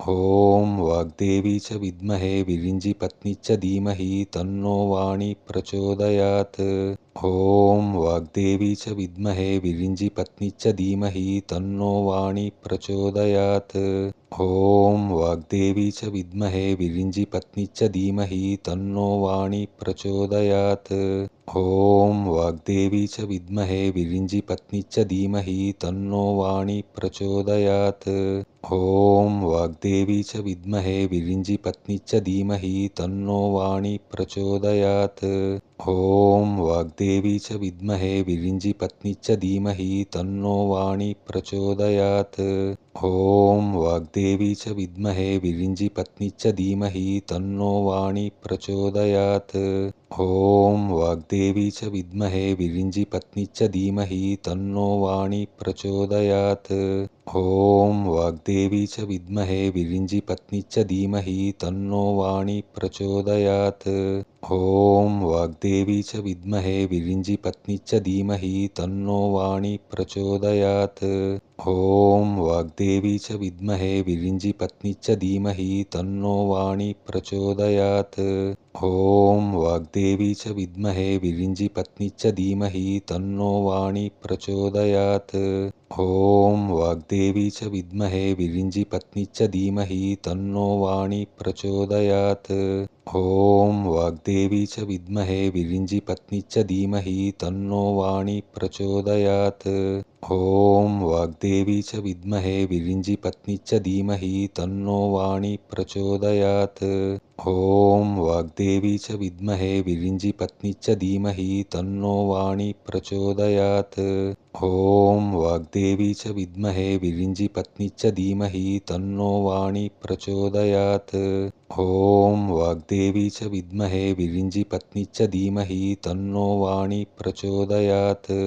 ॐ वाग्देवी च विद्महे विरिञ्जिपत्नी च धीमहि तन्नो वाणी प्रचोदयात्। ॐ वाग्देवी च विद्महे विरिञ्जिपत्नी च धीमहि तन्नो वाणी प्रचोदयात्। ॐ वाग्देवी च विद्महे विरिञ्जिपत्नी च धीमहि तन्नो वाणी प्रचोदयात्। ॐ वाग्देवी च विद्महे विरिञ्जिपत्नी च धीमहि तन्नो वाणी प्रचोदयात्। ॐ वाग्देवी च विद्महे विरिञ्जिपत्नी च धीमहि तन्नो वाणी प्रचोदयात्। ॐ वाग्देवी च विद्महे विरिञ्जिपत्नी च धीमहि तन्नो वाणी प्रचोदयात्। ॐ वाग्देवी च विद्महे विरिञ्जिपत्नी च धीमहि तन्नो वाणी प्रचोदयात्। ॐ वाग्देवी च विद्महे विरिञ्जिपत्नी च धीमहि तन्नो वाणी प्रचोदयात्। ॐ वाग्देवी च विद्महे विरिञ्जिपत्नी च धीमहि तन्नो वाणी प्रचोदयात्। ॐ वाग्देवी च विद्महे विरिञ्जिपत्नी च धीमहि तन्नो वाणी प्रचोदयात्। ॐ वाग्देवी च विद्महे विरिञ्जिपत्नी च धीमहि तन्नो वाणी प्रचोदयात्। ॐ वाग्देवी च विद्महे विरिञ्जिपत्नी च धीमहि तन्नो वाणी प्रचोदयात्। ॐ वाग्देवी च विद्महे विरिञ्जिपत्नी च धीमहि तन्नो वाणी प्रचोदयात्। ॐ वाग्देवी च विद्महे विरिञ्जिपत्नी च धीमहि तन्नो वाणी प्रचोदयात्। ॐ वाग्देवी च विद्महे विरिञ्जिपत्नी च धीमहि तन्नो वाणी प्रचोदयात्। ॐ वाग्देवी च विद्महे विरिञ्जिपत्नी च धीमहि तन्नो वाणी प्रचोदयात्। ॐ वाग्देवी च विद्महे विरिञ्जिपत्नी च धीमहि तन्नो वाणी प्रचोदयात्। ॐ वाग्देवी च विद्महे विरिञ्जिपत्नी च धीमहि तन्नो वाणी प्रचोदयात्। ॐ वाग्देवी च विद्महे विरिञ्जिपत्नी च धीमहि तन्नो वाणी प्रचोदयात्।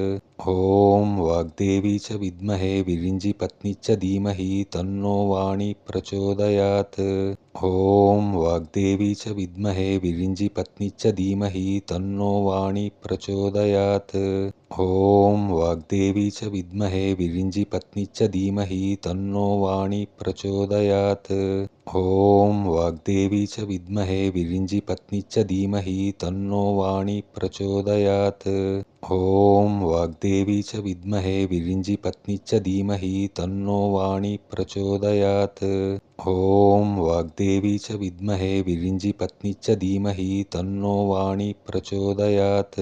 ॐ वाग्देवी च विद्महे विरिञ्जिपत्नी च धीमहि तन्नो वाणी प्रचोदयात्। ॐ वाग्देवी च विद्महे विरिञ्जिपत्नी च धीमहि तन्नो वाणी प्रचोदयात्। ॐ वाग्देवी च विद्महे विरिञ्जिपत्नी च धीमहि तन्नो वाणी प्रचोदयात्। ॐ वाग्देवी च विद्महे विरिञ्जिपत्नी च धीमहि तन्नो वाणी प्रचोदयात्। ॐ वाग्देवी च विद्महे विरिञ्जिपत्नी च धीमहि तन्नो वाणी प्रचोदयात्। ॐ वाग्देवी च विद्महे विरिञ्जिपत्नी च धीमहि तन्नो वाणी प्रचोदयात्।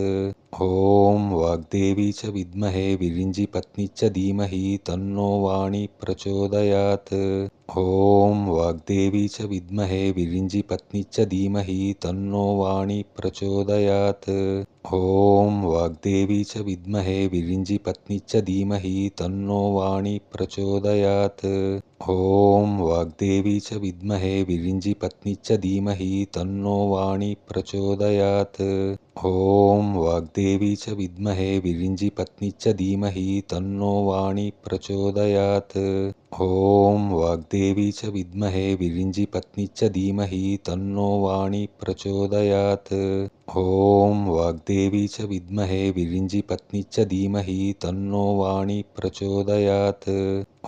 ॐ वाग्देवी च विद्महे विरिञ्जिपत्नी च धीमहि तन्नो वाणी प्रचोदयात्। ॐ वाग्देवी च विद्महे विरिञ्जिपत्नी च धीमहि तन्नो वाणी प्रचोदयात्। ॐ वाग्देवी च विद्महे विरिञ्जिपत्नी च धीमहि तन्नो वाणी प्रचोदयात्। ॐ वाग्देवी च विद्महे विरिञ्जिपत्नी च धीमहि तन्नो वाणी प्रचोदयात्। ॐ वाग्देवी च विद्महे विरिञ्जिपत्नी च धीमहि तन्नो वाणी प्रचोदयात्। ॐ वाग्देवी च विद्महे विरिञ्जिपत्नी च धीमहि तन्नो वाणी प्रचोदयात्।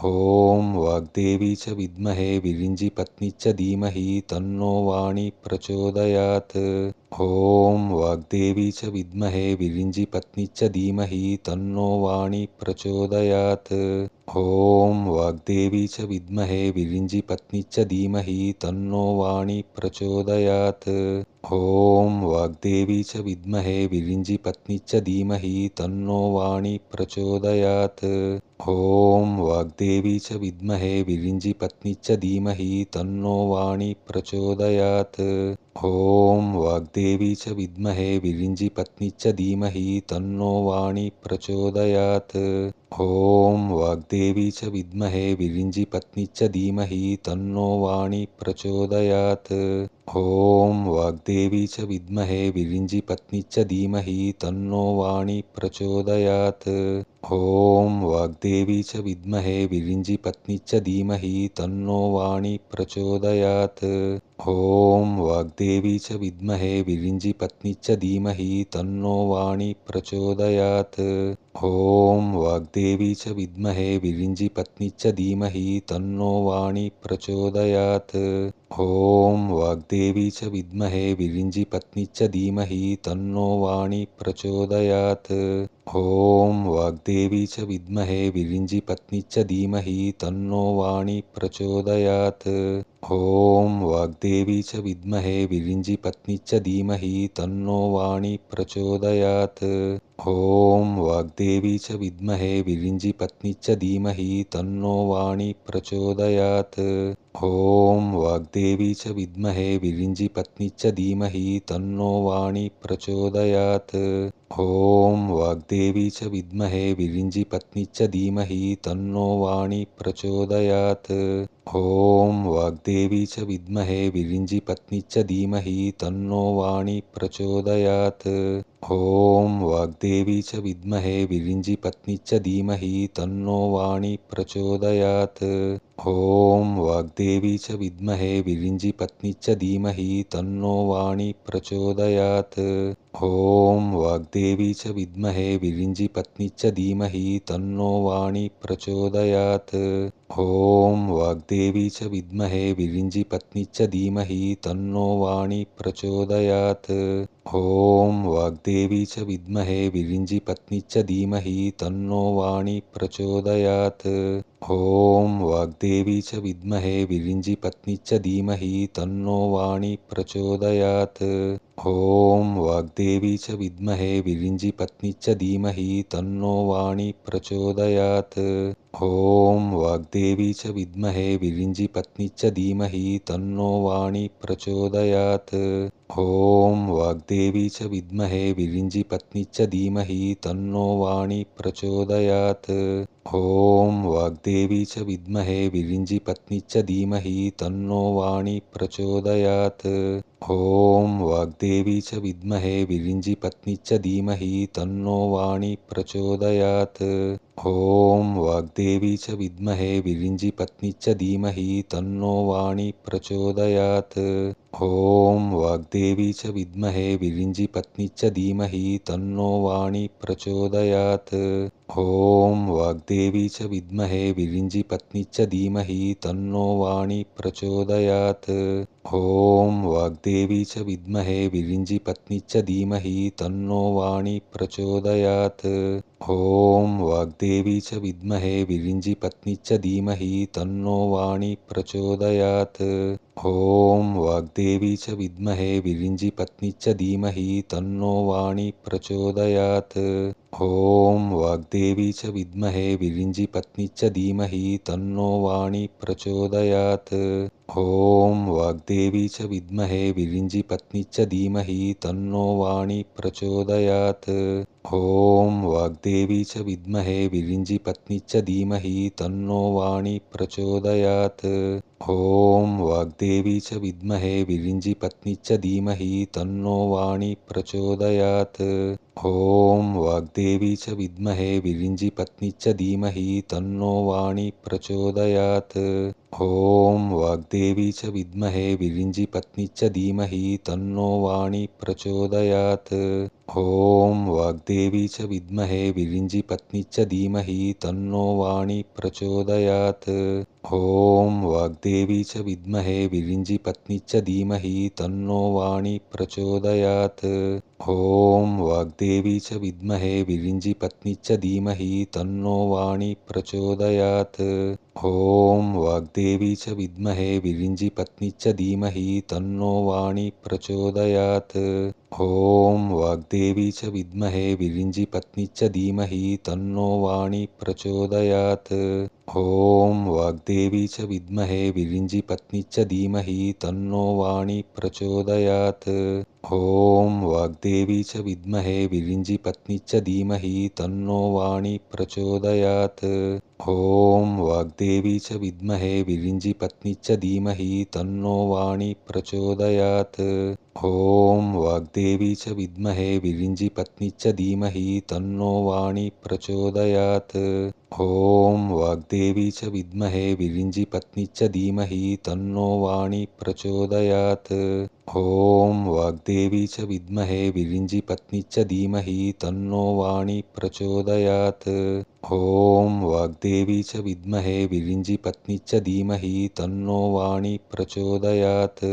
ॐ वाग्देवी च विद्महे विरिञ्जिपत्नी च धीमहि तन्नो वाणी प्रचोदयात्। ॐ वाग्देवी च विद्महे विरिञ्जिपत्नी च धीमहि तन्नो वाणी प्रचोदयात्। ॐ वाग्देवी च विद्महे विरिञ्जिपत्नी च धीमहि तन्नो वाणी प्रचोदयात्। ॐ वाग्देवी च विद्महे विरिञ्जिपत्नी च धीमहि तन्नो वाणी प्रचोदयात्। ॐ वाग्देवी च विद्महे विरिञ्जिपत्नी च धीमहि तन्नो वाणी प्रचोदयात्। ॐ वाग्देवी च विद्महे विरिञ्जिपत्नी च धीमहि तन्नो वाणी प्रचोदयात्। ॐ वाग्देवी च विद्महे विरिञ्जिपत्नी च धीमहि तन्नो वाणी प्रचोदयात्। ॐ वाग्देवी च विद्महे विरिञ्जिपत्नी च धीमहि तन्नो वाणी प्रचोदयात्। ॐ वाग्देवी च विद्महे विरिञ्जिपत्नी च धीमहि तन्नो वाणी प्रचोदयात्। ॐ वाग्देवी च विद्महे विरिञ्जिपत्नी च धीमहि तन्नो वाणी प्रचोदयात्। ॐ वाग्देवी च विद्महे विरिञ्जिपत्नी च धीमहि तन्नो वाणी प्रचोदयात्। ॐ वाग्देवी च विद्महे विरिञ्जिपत्नी च धीमहि तन्नो वाणी प्रचोदयात्। ॐ वाग्देवी च विद्महे विरिञ्जिपत्नी च धीमहि तन्नो वाणी प्रचोदयात्। ॐ वाग्देवी च विद्महे विरिञ्जिपत्नी च धीमहि तन्नो वाणी प्रचोदयात्। ॐ वाग्देवी च विद्महे विरिञ्जिपत्नी च धीमहि तन्नो वाणी प्रचोदयात्। ॐ वाग्देवी च विद्महे विरिञ्जिपत्नी च धीमहि तन्नो वाणी प्रचोदयात्। ॐ वाग्देवी च विद्महे विरिञ्जिपत्नी च धीमहि तन्नो वाणी प्रचोदयात्। ॐ वाग्देवी च विद्महे विरिञ्जिपत्नी च धीमहि तन्नो वाणी प्रचोदयात्। ॐ वाग्देवी च विद्महे विरिञ्जिपत्नी च धीमहि तन्नो वाणी प्रचोदयात्। ॐ वाग्देवी च विद्महे विरिञ्जिपत्नी च धीमहि तन्नो वाणी प्रचोदयात्। ॐ वाग्देवी च विद्महे विरिञ्जिपत्नी च धीमहि तन्नो वाणी प्रचोदयात्। ॐ वाग्देवी च विद्महे विरिञ्जिपत्नी च धीमहि तन्नो वाणी प्रचोदयात्। ॐ वाग्देवी च विद्महे विरिञ्जिपत्नी च धीमहि तन्नो वाणी प्रचोदयात्। ॐ वाग्देवी च विद्महे विरिञ्जिपत्नी च धीमहि तन्नो वाणी प्रचोदयात्। ॐ वाग्देवी च विद्महे विरिञ्जिपत्नी च धीमहि तन्नो वाणी प्रचोदयात्। ॐ वाग्देवी च विद्महे विरिञ्जिपत्नी च धीमहि तन्नो वाणी प्रचोदयात्। ॐ वाग्देवी च विद्महे विरिञ्जिपत्नी च धीमहि तन्नो वाणी प्रचोदयात्। ॐ वाग्देवी च विद्महे विरिञ्जिपत्नी च धीमहि तन्नो वाणी प्रचोदयात्। ॐ वाग्देवी च विद्महे विरिञ्जिपत्नी च धीमहि तन्नो वाणी प्रचोदयात्। ॐ वाग्देवी च विद्महे विरिञ्जिपत्नी च धीमहि तन्नो वाणी प्रचोदयात्। ॐ वाग्देवी च विद्महे विरिञ्जिपत्नी च धीमहि तन्नो वाणी प्रचोदयात्। ॐ वाग्देवी च विद्महे विरिञ्जिपत्नी च धीमहि तन्नो वाणी प्रचोदयात्। ॐ वाग्देवी च विद्महे विरिञ्जिपत्नी च धीमहि तन्नो वाणी प्रचोदयात्। ॐ वाग्देवी च विद्महे विरिञ्जिपत्नी च धीमहि तन्नो वाणी प्रचोदयात्। ॐ वाग्देवी च विद्महे विरिञ्जिपत्नी च धीमहि तन्नो वाणी प्रचोदयात्। ॐ वाग्देवी च विद्महे विरिञ्जिपत्नी च धीमहि तन्नो वाणी प्रचोदयात्। ॐ वाग्देवी च विद्महे विरिञ्जिपत्नी च धीमहि तन्नो वाणी प्रचोदयात्। ॐ वाग्देवी च विद्महे विरिञ्जिपत्नी च धीमहि तन्नो वाणी प्रचोदयात्। ॐ वाग्देवी च विद्महे विरिञ्जिपत्नी च धीमहि तन्नो वाणी प्रचोदयात्। ॐ वाग्देवी च विद्महे विरिञ्जिपत्नी च धीमहि तन्नो वाणी प्रचोदयात्। ॐ वाग्देवी च विद्महे विरिञ्जिपत्नी च धीमहि तन्नो वाणी प्रचोदयात्। ॐ वाग्देवी च विद्महे विरिञ्जिपत्नी च धीमहि तन्नो वाणी प्रचोदयात्। ॐ वाग्देवी च विद्महे विरिञ्जिपत्नी च धीमहि तन्नो वाणी प्रचोदयात्। ॐ वाग्देवी च विद्महे विरिञ्जिपत्नी च धीमहि तन्नो वाणी प्रचोदयात्। ॐ वाग्देवी च विद्महे विरिञ्जिपत्नी च धीमहि तन्नो वाणी प्रचोदयात्। ॐ वाग्देवी च विद्महे विरिञ्जिपत्नी च धीमहि तन्नो वाणी प्रचोदयात्। ॐ वाग्देवी च विद्महे विरिञ्जिपत्नी च धीमहि तन्नो वाणी प्रचोदयात्। ॐ वाग्देवी च विद्महे विरिञ्जिपत्नी च धीमहि तन्नो वाणी प्रचोदयात्। ॐ वाग्देवी वाग्देवी च विद्महे विरिञ्जिपत्नी च धीमहि तन्नो वाणी प्रचोदयात्। ॐ वाग्देवी च विद्महे विरिञ्जिपत्नी च धीमहि तन्नो वाणी प्रचोदयात्। ॐ वाग्देवी च विद्महे विरिञ्जिपत्नी च धीमहि तन्नो वाणी प्रचोदयात्। ॐ वाग्देवी च विद्महे विरिञ्जिपत्नी च धीमहि तन्नो वाणी प्रचोदयात्। ॐ वाग्देवी च विद्महे विरिञ्जिपत्नी च धीमहि तन्नो वाणी प्रचोदयात्।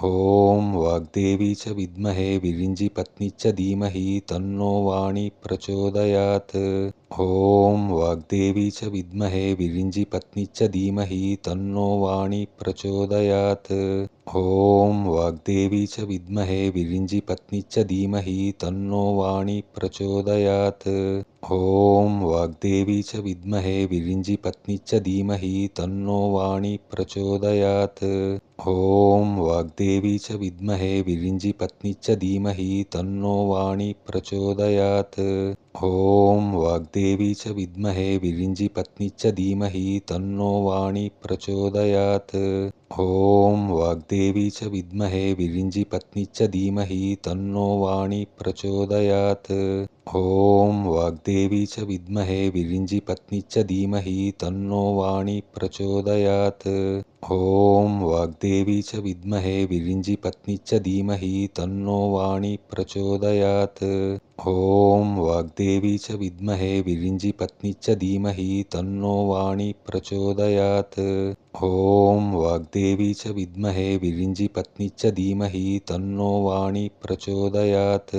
ॐ वाग्देवी च विद्महे विरिञ्जिपत्नी च धीमहि तन्नो वाणी प्रचोदयात्। ॐ वाग्देवी च विद्महे विरिञ्जिपत्नी च धीमहि तन्नो वाणी प्रचोदयात्। ॐ वाग्देवी च विद्महे विरिञ्जिपत्नी च धीमहि तन्नो वाणी प्रचोदयात्। ॐ वाग्देवी च विद्महे विरिञ्जिपत्नी च धीमहि तन्नो वाणी प्रचोदयात्। ॐ वाग्देवी च विद्महे विरिञ्जिपत्नी च धीमहि तन्नो वाणी प्रचोदयात्। ॐ वाग्देवी च विद्महे विरिञ्जिपत्नी च धीमहि तन्नो वाणी प्रचोदयात्। ॐ वाग्देवी च विद्महे विरिञ्जिपत्नी च धीमहि तन्नो वाणी प्रचोदयात्। ॐ वाग्देवी च विद्महे विरिञ्जिपत्नी च धीमहि तन्नो वाणी प्रचोदयात्। ॐ वाग्देवी च विद्महे विरिञ्जिपत्नी च धीमहि तन्नो वाणी प्रचोदयात्। ॐ वाग्देवी च विद्महे विरिञ्जिपत्नी च धीमहि तन्नो वाणी प्रचोदयात्। ॐ वाग्देवी च विद्महे विरिञ्जिपत्नी च धीमहि तन्नो वाणी प्रचोदयात्।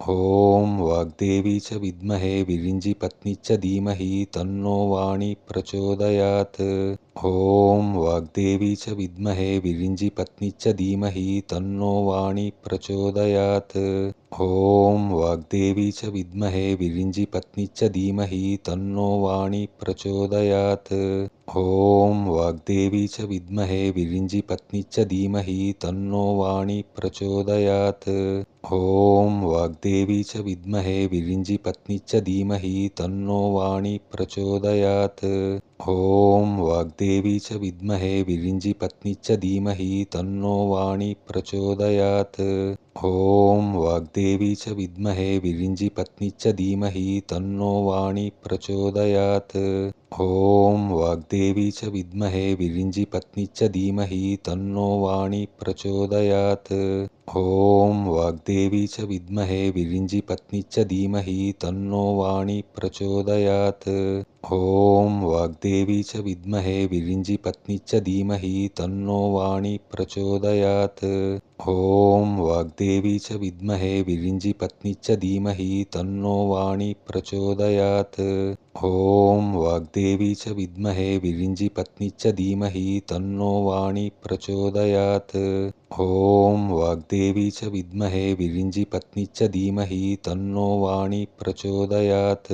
ॐ वाग्देवी च विद्महे विरिञ्जिपत्नी च धीमहि तन्नो वाणी प्रचोदयात्। ॐ वाग्देवी च विद्महे विरिञ्जिपत्नी च धीमहि तन्नो वाणी प्रचोदयात्। ॐ वाग्देवी च विद्महे विरिञ्जिपत्नी च धीमहि तन्नो वाणी प्रचोदयात्। ॐ वाग्देवी च विद्महे विरिञ्जिपत्नी च धीमहि तन्नो वाणी प्रचोदयात्। ॐ वाग्देवी च विद्महे विरिञ्जिपत्नी च धीमहि तन्नो वाणी प्रचोदयात्। ॐ वाग्देवी च विद्महे विरिञ्जिपत्नी च धीमहि तन्नो वाणी प्रचोदयात्। ॐ वाग्देवी च विद्महे विरिञ्जिपत्नी च धीमहि तन्नो वाणी प्रचोदयात्। ॐ वाग्देवी च विद्महे विरिञ्जिपत्नी च धीमहि तन्नो वाणी प्रचोदयात्। ॐ वाग्देवी च विद्महे विरिञ्जिपत्नी च धीमहि तन्नो वाणी प्रचोदयात्। ॐ वाग्देवी च विद्महे विरिञ्जिपत्नी च धीमहि तन्नो वाणी प्रचोदयात्। ॐ वाग्देवी च विद्महे विरिञ्जिपत्नी च धीमहि तन्नो वाणी प्रचोदयात्। ॐ वाग्देवी च विद्महे विरिञ्जिपत्नी च धीमहि तन्नो वाणी प्रचोदयात्। ॐ वाग्देवी च विद्महे विरिञ्जिपत्नी च धीमहि तन्नो वाणी प्रचोदयात्।